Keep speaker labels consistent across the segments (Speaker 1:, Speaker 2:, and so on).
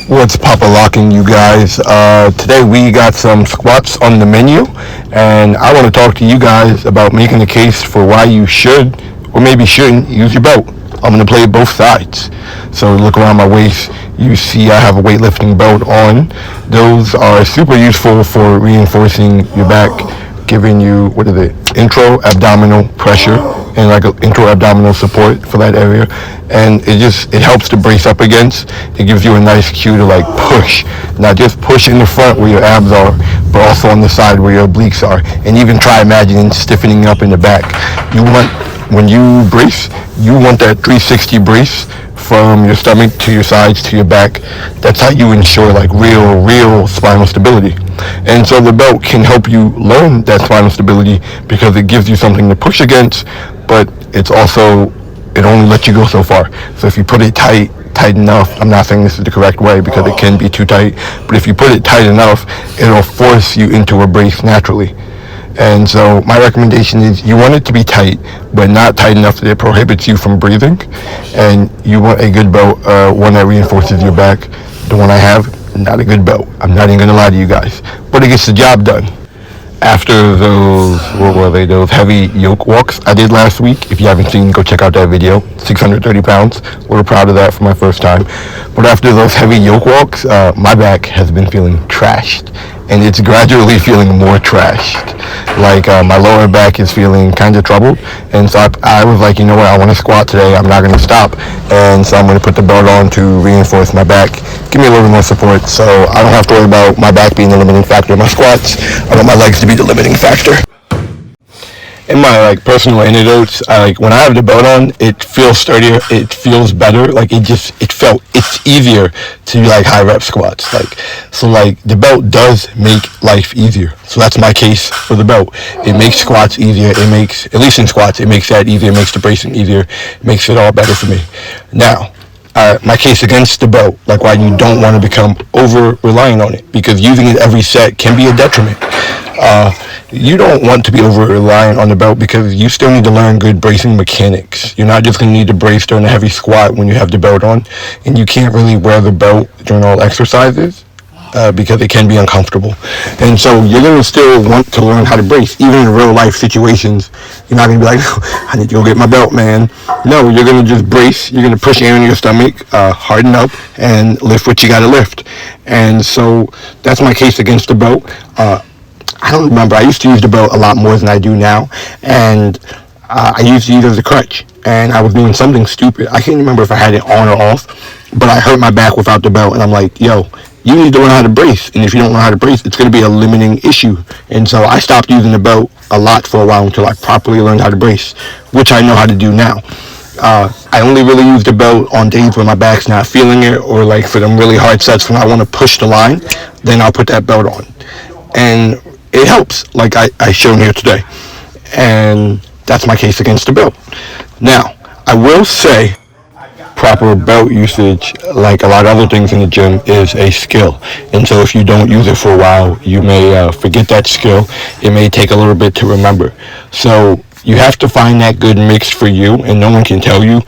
Speaker 1: What's pop-a-locking, you guys? Today we got some squats on the menu, and I want to talk to you guys about making a case for why you should or maybe shouldn't use your belt. I'm going to play both sides. So look around my waist. You see I have a weightlifting belt on. Those are super useful for reinforcing your back, giving you, intro abdominal pressure and like an intro abdominal support for that area. And it helps to brace up against. It gives you a nice cue to like push, not just push in the front where your abs are, but also on the side where your obliques are. And even try imagining stiffening up in the back. When you brace, you want that 360 brace from your stomach to your sides to your back. That's how you ensure like real spinal stability. And so the belt can help you learn that spinal stability because it gives you something to push against, but it only lets you go so far. So if you put it tight enough, I'm not saying this is the correct way because it can be too tight, but if you put it tight enough, it'll force you into a brace naturally. And so my recommendation is you want it to be tight, but not tight enough that it prohibits you from breathing. And you want a good belt, one that reinforces your back. The one I have, not a good belt. I'm not even going to lie to you guys. But it gets the job done. After those heavy yoke walks I did last week. If you haven't seen, go check out that video. 630 pounds. We're proud of that for my first time. But after those heavy yoke walks, my back has been feeling trashed. And it's gradually feeling more trashed. Like my lower back is feeling kind of troubled. And so I was like, you know what, I want to squat today. I'm not going to stop. And so I'm going to put the belt on to reinforce my back. Give me a little bit more support so I don't have to worry about my back being the limiting factor in my squats. I want my legs to be the limiting factor. In my personal anecdotes, when I have the belt on, it feels sturdier, it feels better. It's easier to do high rep squats. The belt does make life easier. So that's my case for the belt. It makes squats easier. At least in squats, it makes that easier. It makes the bracing easier. It makes it all better for me. Now, my case against the belt, why you don't want to become over-reliant on it, because using it every set can be a detriment. You don't want to be over-reliant on the belt because you still need to learn good bracing mechanics. You're not just going to need to brace during a heavy squat when you have the belt on, and you can't really wear the belt during all exercises because it can be uncomfortable. And so you're going to still want to learn how to brace, even in real-life situations. You're not going to be like, I need to go get my belt, man. No, you're going to just brace. You're going to push air in your stomach, harden up, and lift what you got to lift. And so that's my case against the belt. I don't remember. I used to use the belt a lot more than I do now, and I used to use it as a crutch, and I was doing something stupid. I can't remember if I had it on or off, but I hurt my back without the belt, and I'm like, yo, you need to learn how to brace, and if you don't learn how to brace, it's going to be a limiting issue. And so I stopped using the belt a lot for a while until I properly learned how to brace, which I know how to do now. I only really use the belt on days when my back's not feeling it, or for them really hard sets when I want to push the line, then I'll put that belt on. And it helps, like I shown here today. And that's my case against the belt. Now, I will say proper belt usage, like a lot of other things in the gym, is a skill. And so if you don't use it for a while, you may forget that skill. It may take a little bit to remember. So you have to find that good mix for you, and no one can tell you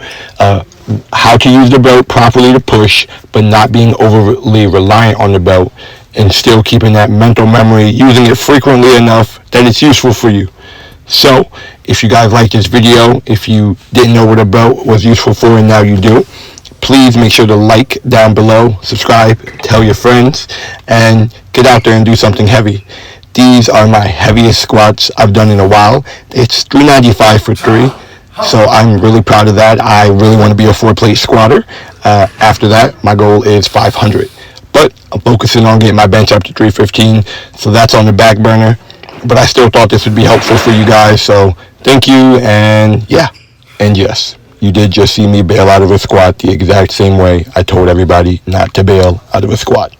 Speaker 1: how to use the belt properly to push, but not being overly reliant on the belt, and still keeping that mental memory, using it frequently enough that it's useful for you. So, if you guys like this video, if you didn't know what a belt was useful for and now you do, please make sure to like down below, subscribe, tell your friends, and get out there and do something heavy. These are my heaviest squats I've done in a while. It's 395 for 3. So I'm really proud of that. I really want to be a 4-plate squatter. After that, my goal is 500. But I'm focusing on getting my bench up to 315, so that's on the back burner. But I still thought this would be helpful for you guys, so thank you, and yeah. And yes, you did just see me bail out of a squat the exact same way I told everybody not to bail out of a squat.